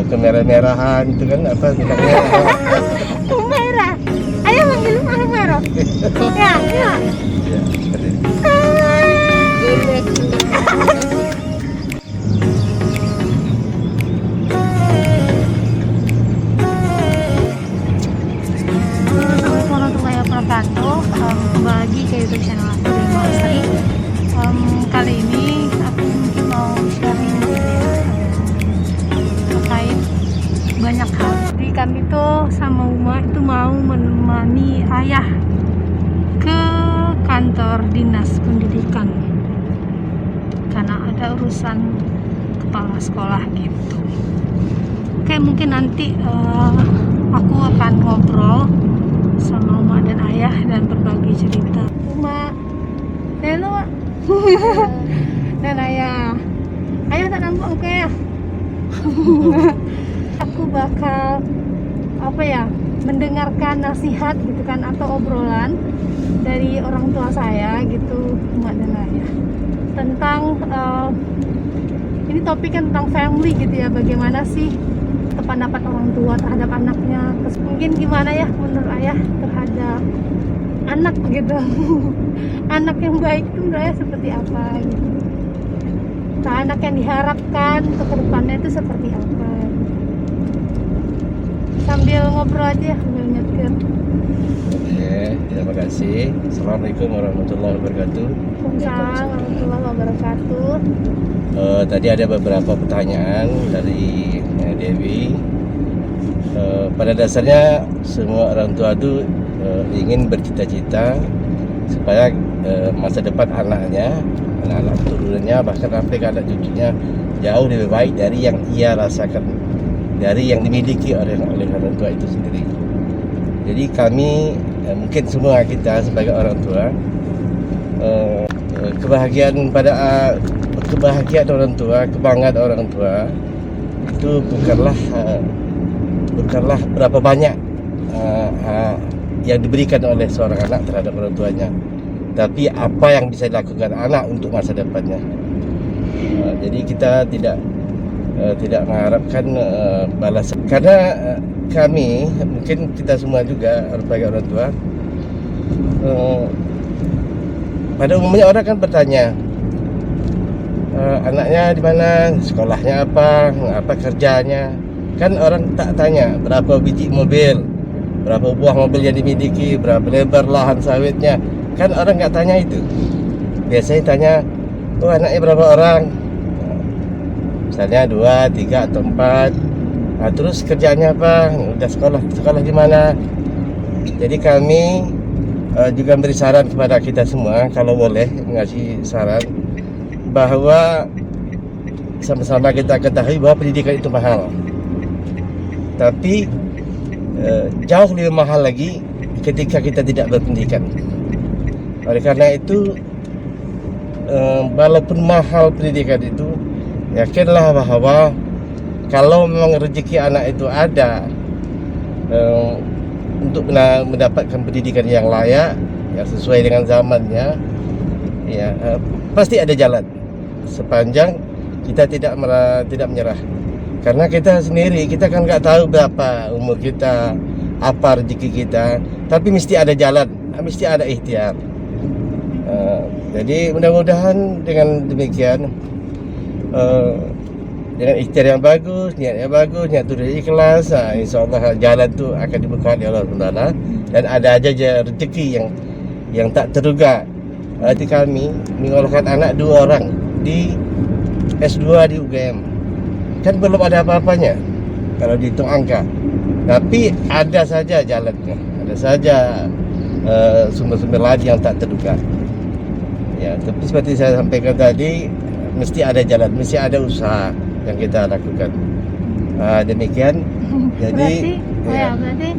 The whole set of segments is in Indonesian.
kemerah-merahan itu kan apa bilangnya? Merah. Ayah manggil merah. Ya, ya. Ya, seperti itu. Assalamualaikum warahmatullahi wabarakatuh. Kembali lagi ke YouTube channel aku Dewi Lestari. Kali ini aku mungkin mau sharing gitu ya, terkait banyak hal. Jadi kami tuh sama Uma itu mau menemani ayah ke kantor dinas pendidikan karena ada urusan kepala sekolah gitu. Oke, mungkin nanti aku akan ngobrol sama Uma dan ayah dan berbagi cerita. Uma, halo Mak. Dan ayah tak nampak oke ya. Aku bakal mendengarkan nasihat gitu kan, atau obrolan dari orang tua saya gitu, Uma dan ayah, tentang ini topik kan tentang family gitu ya, bagaimana sih pendapat orang tua terhadap anaknya, terus mungkin gimana ya menurut ayah terhadap anak gitu. Anak yang baik itu menurut ayah seperti apa gitu, nah, anak yang diharapkan untuk kedepannya itu seperti apa, sambil ngobrol aja, sambil nyetir. Oke, terima kasih. Assalamualaikum warahmatullahi wabarakatuh. Waalaikumsalam warahmatullahi wabarakatuh. Tadi ada beberapa pertanyaan dari Dewi. Pada dasarnya semua orang tua itu ingin bercita-cita supaya masa depan anaknya, anak-anak turunannya, bahkan sampai ke anak cucunya jauh lebih baik dari yang ia rasakan, dari yang dimiliki oleh orang tua itu sendiri. Jadi kami mungkin semua kita sebagai orang tua, kebahagiaan orang tua, kebanggaan orang tua itu bukanlah berapa banyak yang diberikan oleh seorang anak terhadap orang tuanya, tapi apa yang bisa dilakukan anak untuk masa depannya. Jadi kita tidak mengharapkan balasan, karena kami, mungkin kita semua juga sebagai orang tua, pada umumnya orang kan bertanya, anaknya di mana, sekolahnya apa kerjanya. Kan orang tak tanya berapa biji mobil, berapa buah mobil yang dimiliki, berapa lebar lahan sawitnya. Kan orang nggak tanya itu. Biasanya tanya, oh anaknya berapa orang, misalnya 2, 3 atau 4. Nah, terus kerjaannya apa, udah sekolah di mana. Jadi kami juga beri saran kepada kita semua, kalau boleh ngasih saran, bahwa sama-sama kita ketahui bahwa pendidikan itu mahal. Tapi jauh lebih mahal lagi ketika kita tidak berpendidikan. Oleh karena itu, walaupun mahal pendidikan itu, yakinlah bahwa kalau memang rezeki anak itu ada untuk mendapatkan pendidikan yang layak, yang sesuai dengan zamannya, ya pasti ada jalan, sepanjang kita tidak menyerah. Karena kita sendiri, kita kan nggak tahu berapa umur kita, apa rezeki kita, tapi mesti ada jalan, mesti ada ikhtiar. Jadi mudah-mudahan dengan demikian, dengan ikhtiar yang bagus, niat tu ikhlas, insyaAllah jalan tu akan dibuka oleh Allah SWT. Dan ada aja rezeki yang tak terduga. Hati kami menyekolahkan anak 2 orang di S2 di UGM. Kan belum ada apa-apanya kalau dihitung angka, tapi ada saja jalannya, ada saja sumber-sumber lain yang tak terduga. Ya, tapi seperti saya sampaikan tadi, mesti ada jalan, mesti ada usaha yang kita lakukan. Demikian. Jadi berarti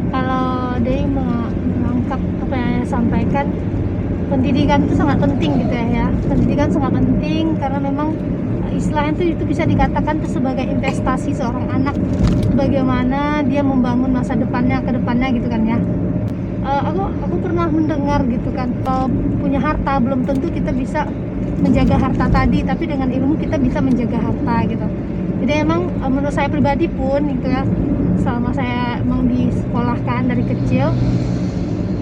kalau Dewi mengangkat apa yang saya sampaikan, pendidikan itu sangat penting gitu ya. Pendidikan sangat penting karena memang istilahnya itu bisa dikatakan itu sebagai investasi seorang anak, bagaimana dia membangun masa depannya ke depannya gitu kan ya. Aku pernah mendengar gitu kan, kalau punya harta belum tentu kita bisa menjaga harta tadi, tapi dengan ilmu kita bisa menjaga harta gitu. Jadi emang menurut saya pribadi pun gitu ya, selama saya emang disekolahkan dari kecil,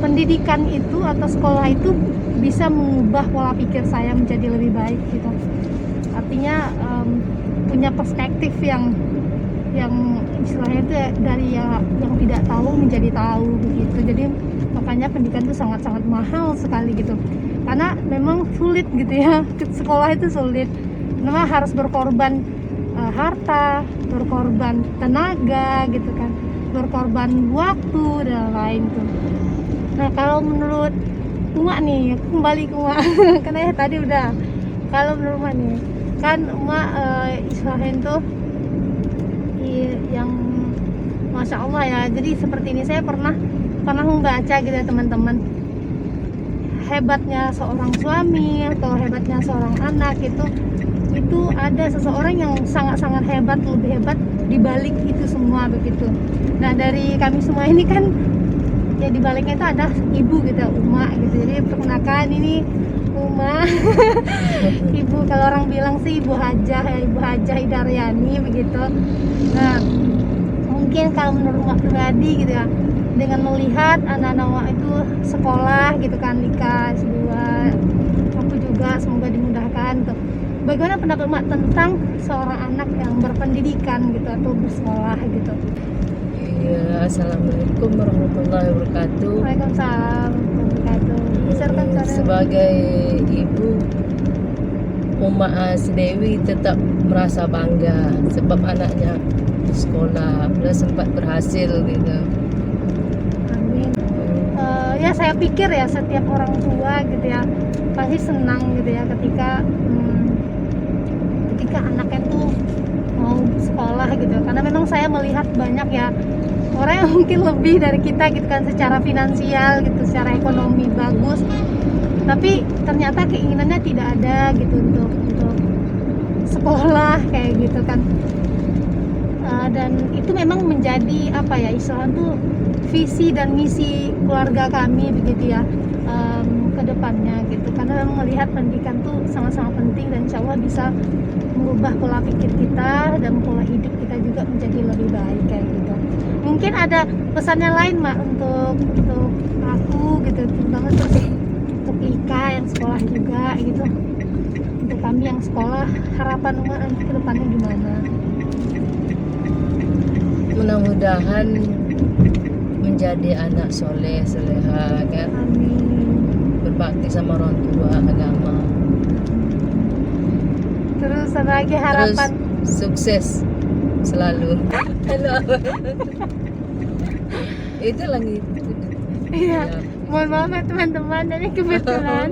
pendidikan itu atau sekolah itu bisa mengubah pola pikir saya menjadi lebih baik gitu. Artinya punya perspektif yang istilahnya itu dari yang tidak tahu menjadi tahu begitu. Jadi makanya pendidikan itu sangat-sangat mahal sekali gitu, karena memang sulit gitu ya. Sekolah itu sulit, memang harus berkorban harta, berkorban tenaga gitu kan, berkorban waktu dan lain tuh. Nah kalau menurut Uma nih, kembali ke Uma karena ya tadi udah. Kalau menurut Uma nih kan Uma istilahnya tuh yang Masya Allah ya, jadi seperti ini. Saya pernah membaca gitu ya teman-teman, hebatnya seorang suami atau hebatnya seorang anak itu ada seseorang yang sangat-sangat hebat, lebih hebat dibalik itu semua begitu. Nah dari kami semua ini kan ya dibaliknya itu ada ibu gitu, Uma gitu. Jadi perkenalkan, ini Uma ibu, kalau orang bilang sih Ibu Hajah ya, Ibu Hajah Hidaryani begitu. Nah mungkin kalau menurut Uma pribadi gitu ya, dengan melihat anak-anak Uma itu sekolah gitu kan, nikah S2, aku juga semoga dimudahkan tuh. Bagaimana pendapat Mak tentang seorang anak yang berpendidikan gitu atau bersekolah gitu? Iya, assalamualaikum warahmatullahi wabarakatuh. Waalaikumsalam warahmatullahi wabarakatuh. Misalkan Sebagai ibu, Uma Dewi tetap merasa bangga sebab anaknya di sekolah, dia sempat berhasil gitu. amin. Ya saya pikir ya setiap orang tua gitu ya pasti senang gitu ya ketika anaknya tuh mau sekolah gitu, karena memang saya melihat banyak ya orang yang mungkin lebih dari kita gitu kan, secara finansial gitu, secara ekonomi bagus, tapi ternyata keinginannya tidak ada gitu untuk sekolah kayak gitu kan. Dan itu memang menjadi apa ya istilahnya tuh visi dan misi keluarga kami begitu ya ke depannya gitu, karena memang melihat pendidikan tuh sangat-sangat penting dan insya Allah bisa mengubah pola pikir kita dan pola hidup kita juga menjadi lebih baik kayak gitu. Mungkin ada pesannya lain Mak untuk aku gitu, terutama untuk Ika yang sekolah juga gitu, untuk kami yang sekolah, harapan Mak nanti ke depannya gimana? Mudah-mudahan menjadi anak soleh, soleha kan, Amin. berbakti sama orang tua, agama, Terus ada lagi harapan. terus sukses selalu. Halo. Itu lagi. Iya, mohon maaf ya teman-teman, jadi kebetulan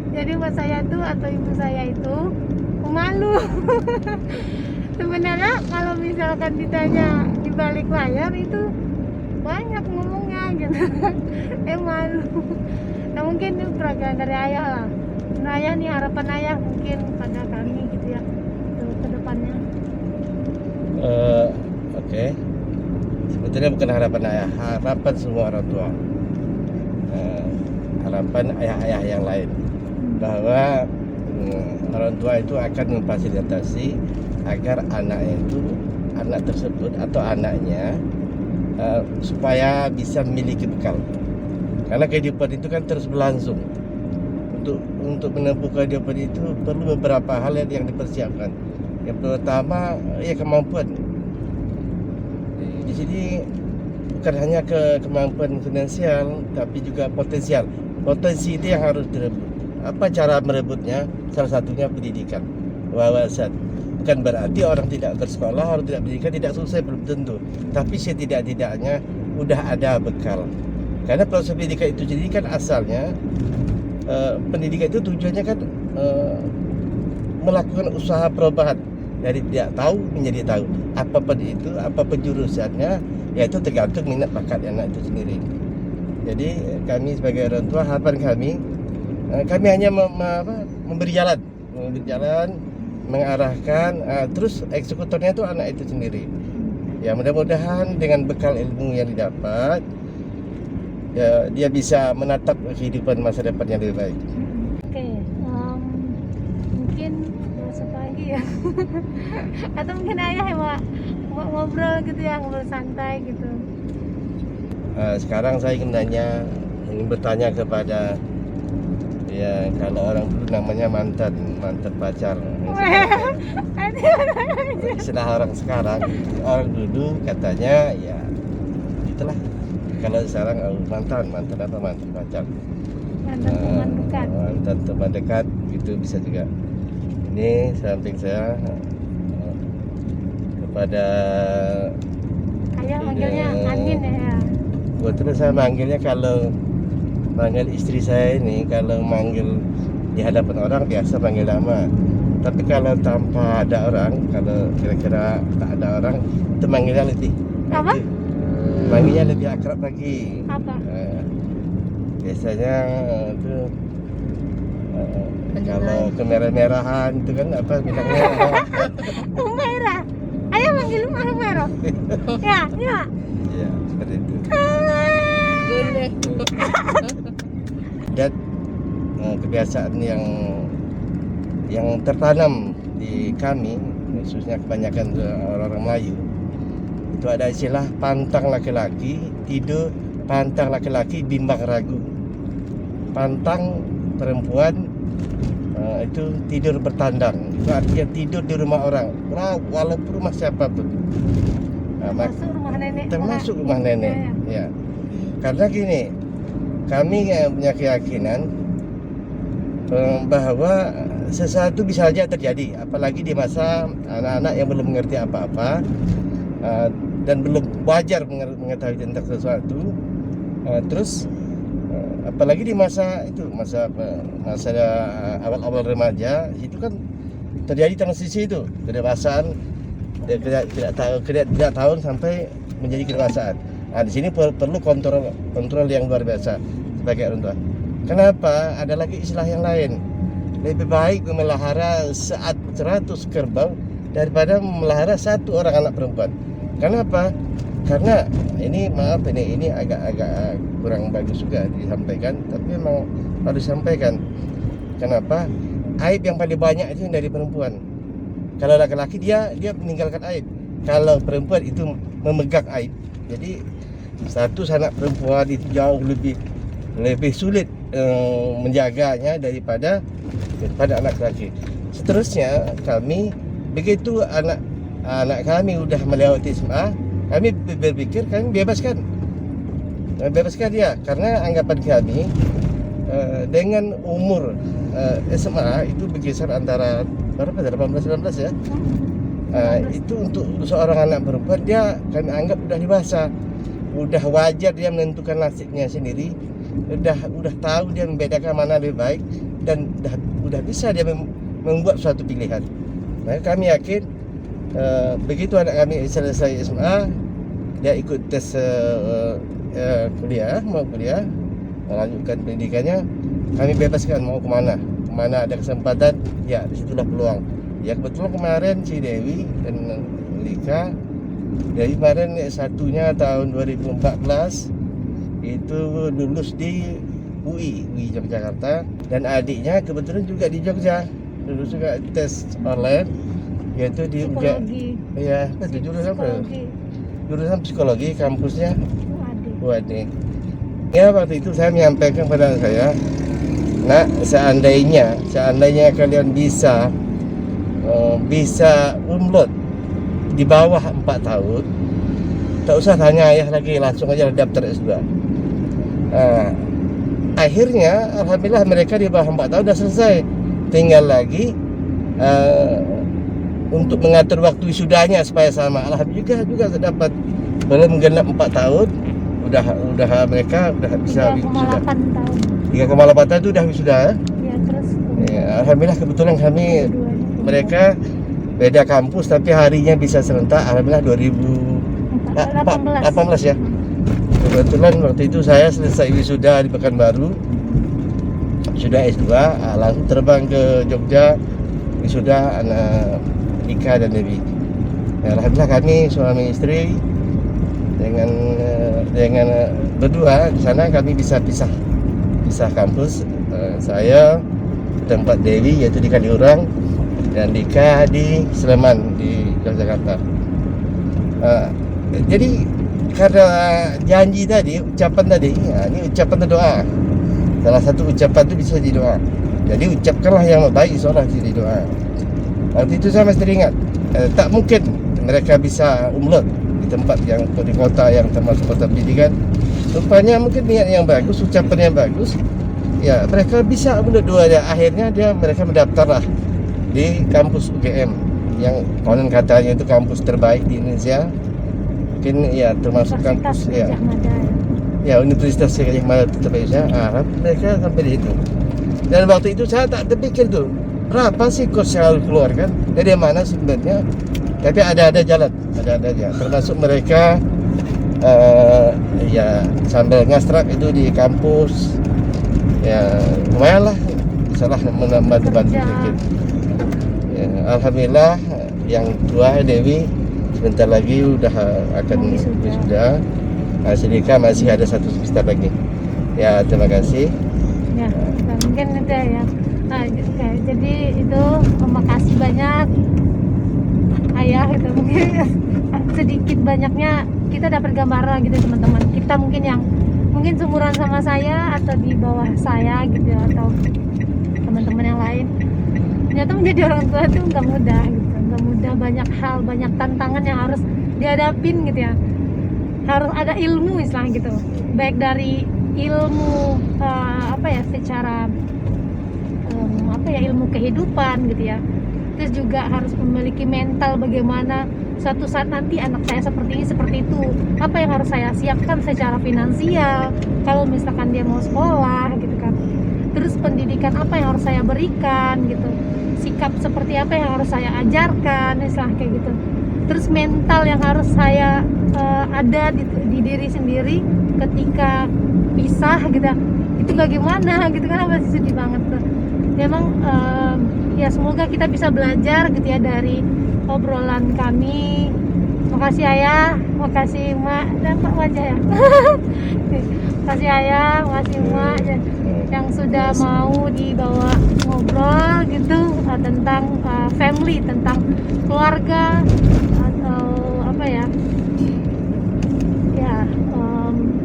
jadi buat saya tuh atau ibu saya itu pemalu. Sebenarnya kalau misalkan ditanya di balik layar itu banyak ngomongnya gitu. Malu. Nah mungkin itu peragaan dari ayah lah. Nah ayah nih, harapan ayah mungkin pada kami gitu ya untuk ke depannya. Oke. Sebetulnya bukan harapan ayah, harapan semua orang tua. Harapan ayah-ayah yang lain bahwa orang tua itu akan memfasilitasi agar anak tersebut atau anaknya supaya bisa memiliki bekal. Karena kehidupan itu kan terus berlangsung. Untuk menempuh kehidupan itu perlu beberapa hal yang dipersiapkan. Yang pertama ya kemampuan. Di sini bukan hanya kemampuan finansial, tapi juga potensial. Potensi itu yang harus direbut. Apa cara merebutnya? Salah satunya pendidikan, wawasan. Bukan berarti orang tidak bersekolah, orang tidak pendidikan tidak sukses, belum tentu. Tapi setidak-tidaknya udah ada bekal. Karena proses pendidikan itu sendiri kan asalnya pendidikan itu tujuannya kan melakukan usaha perubahan dari tidak tahu menjadi tahu. Apapun itu, apapun jurusannya, yaitu tergantung minat bakat anak itu sendiri. Jadi kami sebagai orang tua, harapan kami hanya memberi jalan, mengarahkan, terus eksekutornya itu anak itu sendiri. Ya mudah-mudahan dengan bekal ilmu yang didapat, ya, dia bisa menatap kehidupan masa depan yang lebih baik. Oke, mungkin satu lagi Iya. Atau mungkin ayah yang mau ngobrol gitu ya, ngobrol santai gitu. Sekarang saya ingin bertanya kepada ya kalau orang dulu namanya mantan pacar. Istilah orang sekarang, orang dulu katanya ya itulah. Kalau sekarang mantan pacar. Mantan teman dekat. Mantan teman dekat itu bisa juga. Ini samping saya kepada Ayah manggilnya Anin ya. Betul, saya manggil istri saya ini kalau manggil di hadapan orang biasa panggil nama. Tapi kalau tanpa ada orang, kalau kira-kira tak ada orang, itu manggilnya lebih Apa? Manggilnya lebih akrab lagi. Apa? Biasanya itu kalau kemerah-merahan itu kan apa bilangnya? Merah. Ayah manggil merah. Ya. Iya, seperti itu. Boleh. Dan kebiasaan yang tertanam di kami, khususnya kebanyakan orang-orang Melayu, itu ada istilah pantang laki-laki tidur, pantang laki-laki bimbang ragu, pantang perempuan itu tidur bertandang. Itu artinya tidur di rumah orang, walaupun rumah siapapun. Termasuk rumah nenek. Termasuk rumah nenek. Ya. Karena gini, kami punya keyakinan bahwa sesuatu bisa saja terjadi, apalagi di masa anak-anak yang belum mengerti apa-apa dan belum wajar mengetahui tentang sesuatu. Terus apalagi di masa awal-awal remaja itu kan terjadi transisi itu kedewasaan, tidak tahun sampai menjadi kedewasaan. Nah, di sini perlu kontrol yang luar biasa sebagai orang tua. Kenapa? Ada lagi istilah yang lain. Lebih baik memelihara 100 kerbau daripada memelihara 1 orang anak perempuan. Kenapa? Karena ini agak kurang bagus juga disampaikan, tapi memang harus disampaikan. Kenapa? Aib yang paling banyak itu dari perempuan. Kalau laki-laki dia meninggalkan aib. Kalau perempuan itu memegang aib. Jadi satu anak perempuan itu jauh lebih sulit menjaganya daripada anak laki. Seterusnya kami begitu anak kami udah melewati SMA, kami berpikir kami bebaskan dia, karena anggapan kami dengan umur SMA itu berkisar antara berapa 18-19 ya. Itu untuk seorang anak perempuan kami anggap udah dewasa, udah wajar dia menentukan nasibnya sendiri, udah tahu dia membedakan mana lebih baik, dan udah bisa dia membuat suatu pilihan. Nah, kami yakin begitu anak kami selesai SMA, dia ikut tes kuliah, melanjutkan pendidikannya, kami bebaskan mau kemana ada kesempatan, ya disitulah peluang. Ya kebetulan kemarin si Dewi dan Lika, dari kemarin S1-nya tahun 2014 itu lulus di UI Yogyakarta, dan adiknya kebetulan juga di Jogja lulus juga tes online, yaitu di psikologi. Ya, itu jurusan psikologi kampusnya UAD. Ya, waktu itu saya menyampaikan pada saya, nah seandainya kalian bisa umlot di bawah 4 tahun, tak usah tanya ayah lagi, langsung aja daftar S2. Akhirnya alhamdulillah mereka di bawah 4 tahun sudah selesai, tinggal lagi untuk mengatur waktu wisudanya supaya sama. Alhamdulillah juga dapat, belum genap 4 tahun mereka udah bisa wisuda. 3,8 tahun itu udah wisuda. Ya, terus alhamdulillah kebetulan kami mereka beda kampus tapi harinya bisa serentak. Alhamdulillah 2018 ya. Kebetulan waktu itu saya selesai wisuda di Pekanbaru, sudah S2, langsung terbang ke Jogja wisuda anak Ika dan Dewi. Alhamdulillah kami suami istri dengan berdua di sana kami bisa pisah kampus. Saya tempat Dewi yaitu di Kaliurang, dan Dika di Sleman di Yogyakarta. Jadi karena janji tadi, ucapan tadi, ini ucapan doa. Salah satu ucapan itu bisa jadi doa. Jadi ucapkanlah yang baik, seolah jadi doa. Waktu itu saya masih teringat, tak mungkin mereka bisa umrah di tempat yang di kota yang termasuk kota pendidikan. Rupanya mungkin niat yang bagus, ucapan yang bagus, ya mereka bisa umrah dua. Akhirnya mereka mendaftarlah di kampus UGM yang konon katanya itu kampus terbaik di Indonesia. Mungkin ya termasuk kampus ya. Ya, Universitas Gajah Mada terbaik. Harap mereka sampai di situ. Dan waktu itu saya tak terpikir tuh, berapa sih kos yang harus keluarkan, dari mana sebenarnya. Tapi ada jalan, ada aja. Termasuk mereka ya sambil ngastrak itu di kampus, ya lumayan lah, bisalah membantu sedikit. Ya, alhamdulillah yang tua Dewi sebentar lagi udah akan wisuda. Sedika masih ada 1 semester lagi. Ya, terima kasih. Ya, mungkin itu ya. Jadi itu makasih banyak ayah itu, mungkin sedikit banyaknya kita dapat gambaran gitu teman-teman. Kita mungkin seumuran sama saya atau di bawah saya gitu, atau teman-teman yang lain. Ternyata menjadi orang tua itu nggak mudah gitu, nggak mudah, banyak hal, banyak tantangan yang harus dihadapin gitu ya. Harus ada ilmu istilah gitu, baik dari ilmu secara ilmu kehidupan gitu ya. Terus juga harus memiliki mental bagaimana suatu saat nanti anak saya seperti ini seperti itu, apa yang harus saya siapkan secara finansial kalau misalkan dia mau sekolah gitu kan. Terus pendidikan apa yang harus saya berikan gitu, sikap seperti apa yang harus saya ajarkan istilah kayak gitu. Terus mental yang harus saya ada di diri sendiri ketika pisah gitu, itu bagaimana gitu kan, masih sedih banget tuh. Memang ya semoga kita bisa belajar gitu ya dari obrolan kami. Makasih ayah, makasih mak dan pak wajah ya. Makasih ayah, makasih mak yang sudah mau dibawa ngobrol gitu tentang family, tentang keluarga, atau apa ya,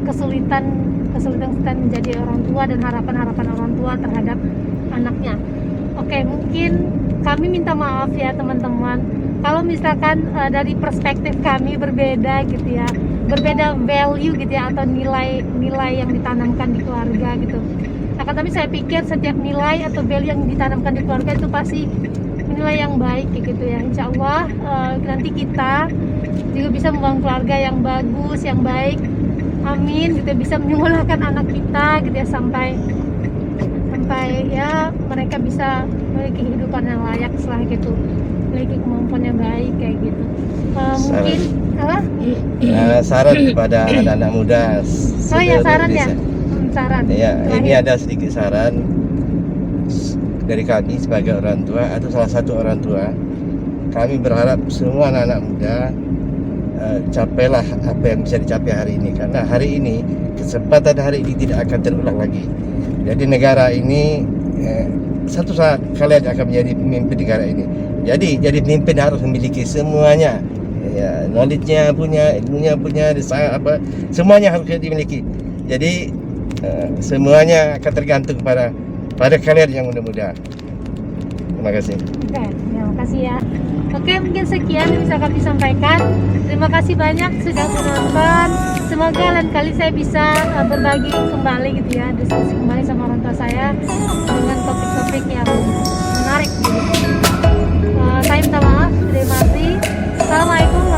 kesulitan menjadi orang tua dan harapan orang tua terhadap anaknya. Oke, mungkin kami minta maaf ya teman-teman kalau misalkan dari perspektif kami berbeda gitu ya, berbeda value gitu ya, atau nilai yang ditanamkan di keluarga gitu. Akan tapi saya pikir setiap nilai atau value yang ditanamkan di keluarga itu pasti nilai yang baik gitu ya. Insya Allah nanti kita juga bisa membangun keluarga yang bagus, yang baik. Amin gitu, bisa menyembuhkan anak kita gitu ya, sampai ya mereka bisa memiliki kehidupan yang layak setelah gitu, memiliki kemampuan yang baik kayak gitu. Mungkin apa? Saran kepada anak-anak muda. Oh ya, saran ya. Saran. Ya, ini ada sedikit saran dari kami sebagai orang tua atau salah satu orang tua. Kami berharap semua anak-anak muda capailah apa yang bisa dicapai hari ini, karena hari ini, kesempatan hari ini tidak akan terulang lagi. Jadi negara ini satu saat kalian akan menjadi pemimpin negara ini. Jadi pemimpin harus memiliki semuanya, ya, knowledge-nya punya, ilmunya punya, desain apa, semuanya harus dimiliki. Jadi semuanya akan tergantung pada kalian yang muda-muda. Terima kasih. Oke, terima kasih ya. Oke, mungkin sekian yang bisa kami sampaikan. Terima kasih banyak sudah menonton. Semoga lain kali saya bisa berbagi kembali gitu ya, diskusi kembali sama orang tua saya dengan topik-topik yang menarik gitu. Saya minta maaf, terima kasih. Assalamualaikum